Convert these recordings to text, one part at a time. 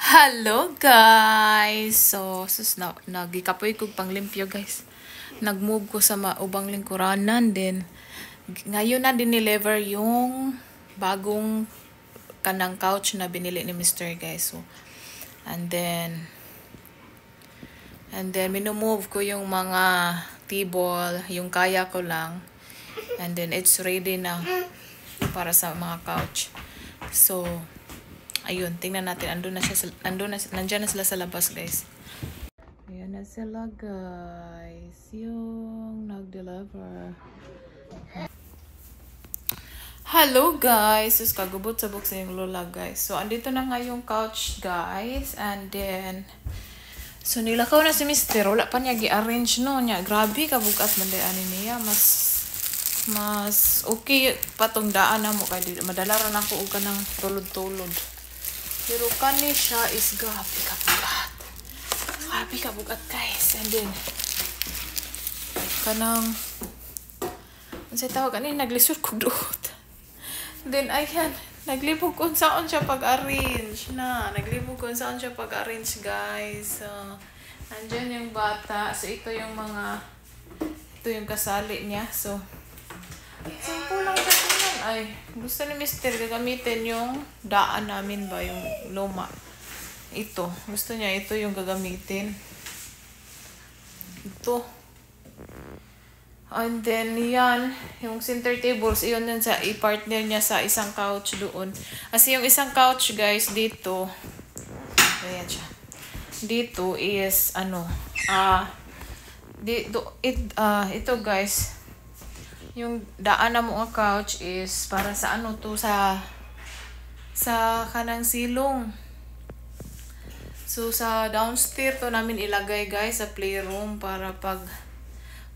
Hello guys! Nagikapoy ko panglimpyo guys. Nagmove ko sa ubang lingkuranan din. Ngayon na dineliver yung bagong kanang couch na binili ni Mr. guys. So, and then minumove ko yung mga table, yung kaya ko lang. And then it's ready na para sa mga couch. So, ayun, tingnan natin. Nandiyan na sila sa labas, guys. Ayan na sila, guys. Yung nag-deliver. Hello, guys. Sus, kagubot sa box yung lola, guys. So, andito na nga yung couch, guys. And then, so, nilakaw na si Mr. Wala pa niya gi-arrange, no? Niya, grabe, kabugat man ani niya. Mas okay patong daan na mo. Kaya madalaran ako ka ng tulod-tulod. Pero kani siya is grabe kabugat. Grabe kabugat guys. And then, kanang, ansay tawag, kanina naglisod ko doon. Then, ayan, naglibog kung saan siya pag-arrange na. Naglibog kung saan siya pag-arrange guys. So, nandyan yung bata. So, ito yung kasali niya. So, simple lang siya tingnan. Ay, gusto ni Mr. gagamitin yung daan namin ba, yung luma. Ito. Gusto niya ito yung gagamitin. Ito. And then, yan. Yung center tables, iyon din sa i-partner niya sa isang couch doon. Kasi yung isang couch, guys, dito. Ayan siya. Dito is, ito, guys. Yung daan na mo nga couch is para sa sa kanang silong. So, sa downstairs to namin ilagay guys sa playroom para pag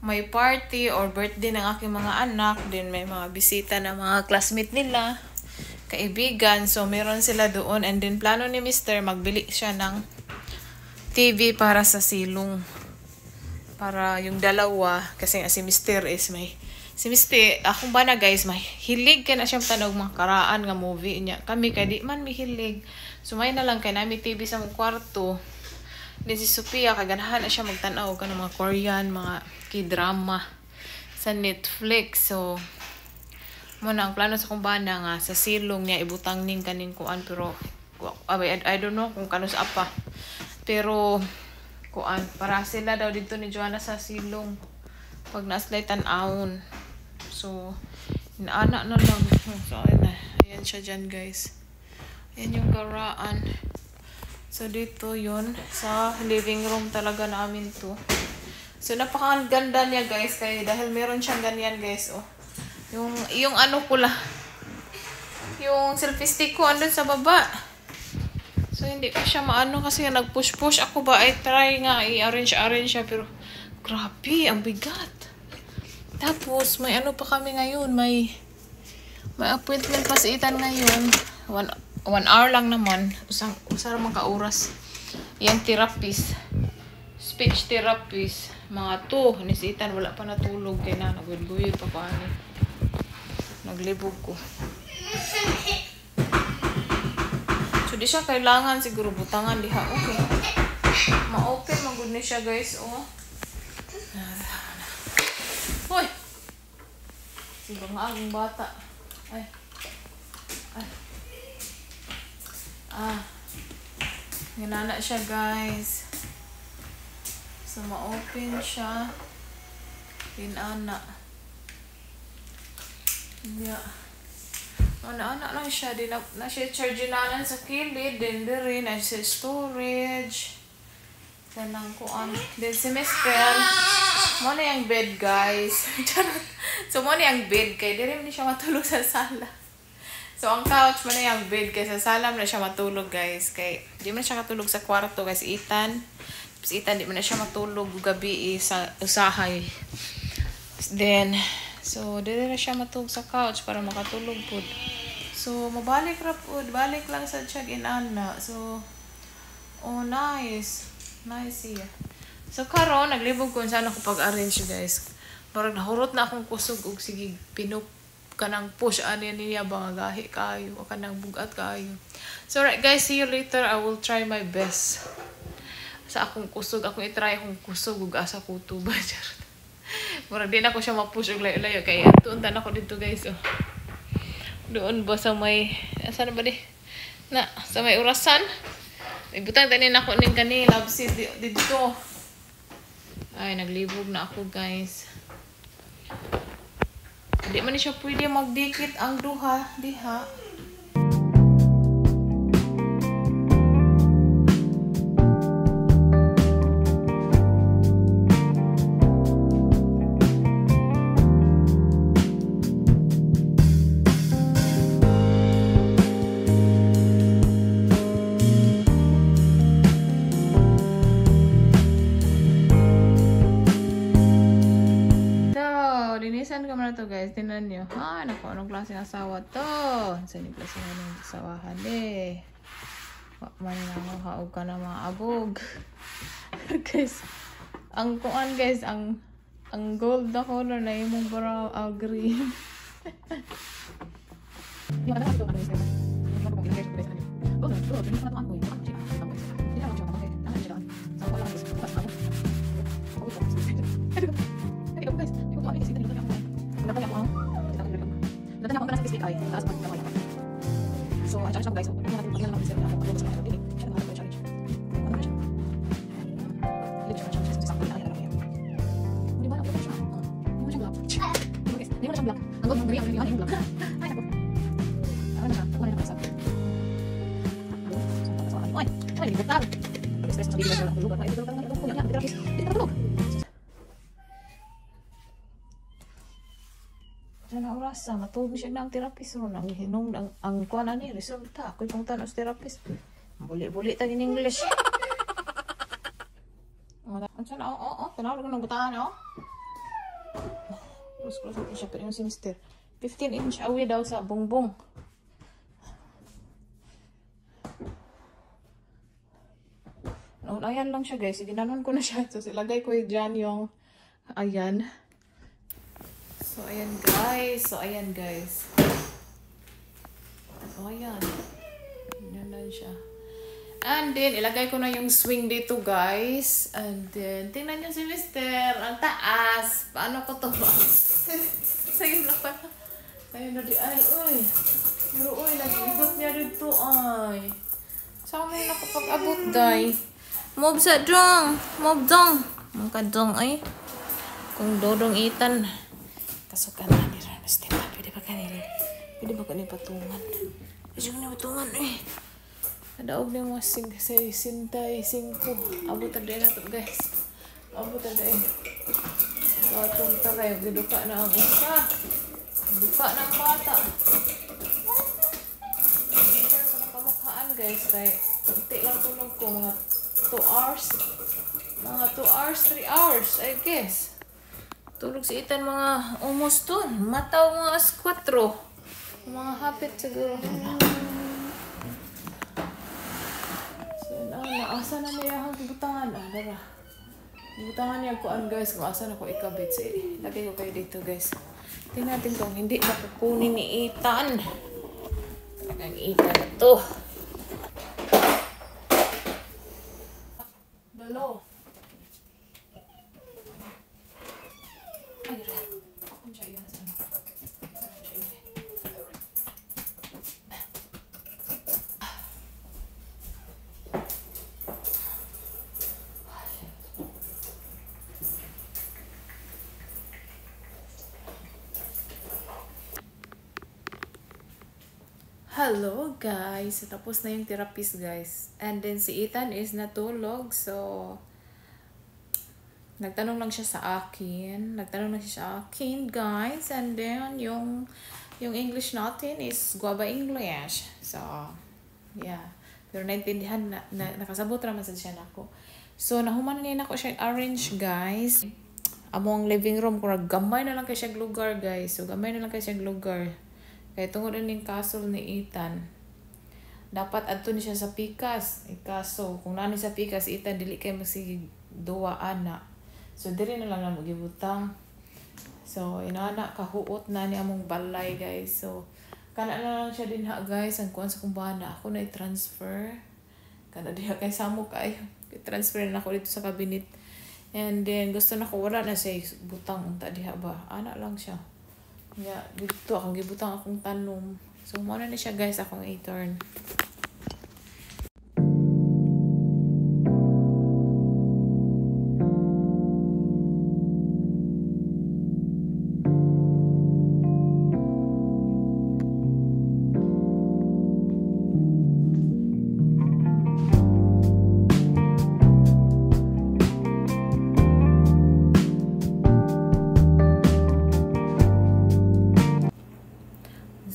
may party or birthday ng aking mga anak, din may mga bisita na mga classmate nila, kaibigan. So, meron sila doon. And then, plano ni Mr. magbili siya ng TV para sa silong. Para yung dalawa, kasi si Mr. is si Mr. Akong bana guys, mahilig ka na siyang tanog mga karaan nga movie niya. Kami kay di man mahilig. Sumay na lang kay namin TV sa mong kwarto. Then si Sophia, kaganahan na siya magtanaw ka ng mga Korean, mga k-drama sa Netflix. So, muna ang plano sa kong bana nga, sa silong niya, ibutang ning kaning kuan. Pero, I don't know kung kano sa apa. Pero, kuan, para sila daw dito ni Joanna sa silong. Pag naslay tan-aon. So, inaana na lang. So, ayan siya dyan, guys. Ayan yung garaan. So, dito yun. Sa living room talaga namin to. So, napakaganda niya, guys. Kaya dahil meron siyang ganyan, guys. Oh. Yung ano ko lang. Yung selfie stick ko andun sa baba. So, hindi ko siya maano kasi nag-push-push ako ba. I try nga i-arrange siya. Pero, grabe, ang bigat. Tapos, may ano pa kami ngayon. May appointment pa si Ethan ngayon. 1 hour lang naman. Usang naman ka-oras. Yan, therapist. Speech therapist. Mga 2. Ni si Ethan, wala pa natulog. Kaya na, nagwid-guyod pa paano. Naglibog ko. So, di siya kailangan siguro butangan diha. Okay. Ma-open, mag-good na siya, guys. Oh. Hoy! Sibang agong bata. Ay. Ginana siya, guys. So, ma-open siya. Pinana. Yeah. Ana-ana lang siya. Na siya charginanan sa kilid. Then, rin. Na siya storage. Tanang kuan. Then, si Mr. Mo na yung bed, guys. So, mo na yung bed. Kaya, di rin siya matulog sa sala. So, ang couch mo na yung bed. Kaya sa sala mo na siya matulog, guys. Kaya, di mo na siya katulog sa kwarto, guys. Ethan. Tapos, Ethan, di mo na siya matulog gabi sa usahay. Then, so, di na siya matulog sa couch para makatulog po. So, mabalik ra po. Balik lang sa siya ginana. So, oh, nice. Nice siya. So, karon naglibog ko saan ako pag-arrange, guys. Parang nahurot na akong kusog og sige kanang push ani niya ba gahi kayo o kanang bugat kayo. So right guys, see you later. I will try my best sa akong kusog. Akong i-try akong kusog ug asa ko tuba. Murag di na ko siya ma-push og layo-layo kaya tuuntan ako dito guys. Oh. Doon ba sa may asa na ba di? Na sa may urasan. Ibutang tanin ako ning kani love seat dito. Ay naglibog na ako guys. Di man siya pwede magdikit ang duha diha. Linisan ko na to guys. Tingnan nyo. Ah, naku, anong klaseng asawa to? Saan yung klaseng anong asawahan eh. Maninahaog ka na mga abog. Guys, ang kuan guys, ang gold na color na yung brown, green. So, ang challenge guys, kung natin pagyan lang sa mga pagyan sa mga dinig, siya naman ang challenge. Ano na siya? Hindi siya challenge sa sakit ay alam niya. Hindi ba ako siya? Hindi mo siya black. Hindi mo siya black. Ang gold ng gray ang yung black. Ay ako. Ano na siya? Ano na siya? Oy, oy, betal. Stress sa video sa lugar. Ay, betal ka na ko yan. Betal ka. Na oras sa matulog siya ng therapist ron ang hinong ang kuan ani resulta ako yung tanos therapist buli-buli tag in English. Ano sana tanaw ko ng butahan close ko siya pero yung semester 15 inch away daw sa bongbong. Ayan lang siya guys, ginanon ko na siya so ilagay ko dyan yung ayan. So ayan guys. So ayan. Yan lang siya. And then ilagay ko na yung swing dito guys. And then tingnan niyo si Mister, ang taas. Paano ko to ba? Sayang na pa. Ayun na di ay uy. Pero uy, nag-ibot niya dito ay. Saan may nakapag-abot day? Mob sa dong. Mob dong. Mga dong ay. Kung dodong itan. Kasukan na ni Ranas. Pwede ba kanila? Pwede ba kanila patungan? Pwede ba kanila patungan eh. Nadaog na yung mga sintay, singko. Abot na na ito guys. Abot na din. Batong taray. Giduka na ang isa. Duka na ang bata. Ito sa makamukhaan guys. Dahil kunti lang tulog ko. Mga 2 hours. Mga 2 hours, 3 hours I guess. Tulog si Ethan mga almost 2. Mataw mga 4. Mga hapit siguro. So, naasa na niya ang butangan. Dara. Butangan niya kuan guys. Kung asa na ko ikabit. So, lagay ko kayo dito guys. Tingnan natin kung hindi nakukunin ni Ethan. Ang Ethan na to. Dalo. Hello guys, tapos na yung therapist guys. And then si Ethan is natulog. So nagtanong lang siya sa akin. Guys. And then yung English natin is guava English. So yeah. Pero naintindihan nakasabot raman sa siya nako. So nahuman na ako siya arrange guys. Among living room kung gamay na lang kay siya lugar guys. So gamay na lang kay siya lugar. Kaya tungod ning castle ni Ethan. Dapat adto ni siya sa Pikas. Kaso kung nani sa Pikas Ethan dili kay masig duwa ana. So diri na lang na magibutang So, inana, kahuot na ni among balay, guys. So, kana na lang siya din ha, guys. Ang kuhan sa kumbana. Ako na i-transfer. Kana diha kay Samok ay i-transfer na ako dito sa cabinet. And then, gusto na ko, wala na siya butang. Unta diha ba? Ana lang siya. Nga, dito akong gibutang akong tanom. So, muna na siya, guys. Akong i-turn.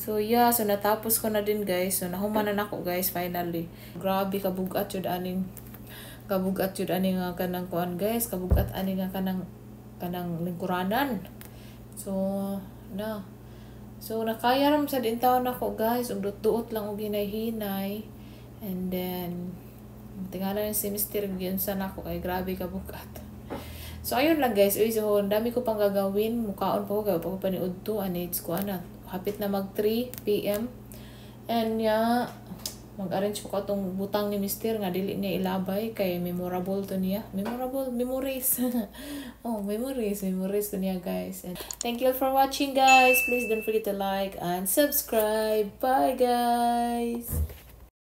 So yeah, so natapos ko na din, guys. So nahumanan ako, guys, finally. Grabe kabugat jud aning nga kanang kuan, guys. Kabugat ani nga kanang lingkuranan. So nakaya ram sa din taon ako, guys. Ug duot lang og hinay-hinay. And then tingala yung semester gyud sa nako kay grabe kabugat. So ayun lang, guys. So dami ko pang gagawin. Mukaon pa ko kay pa paniud to ani ko ana. Hapit na mag 3 PM. And mag-arrange ko tong butang ni Mister nga dili niya ilabay kay memorable to niya. Memories. Memories to niya, guys. And thank you all for watching, guys. Please don't forget to like and subscribe. Bye, guys.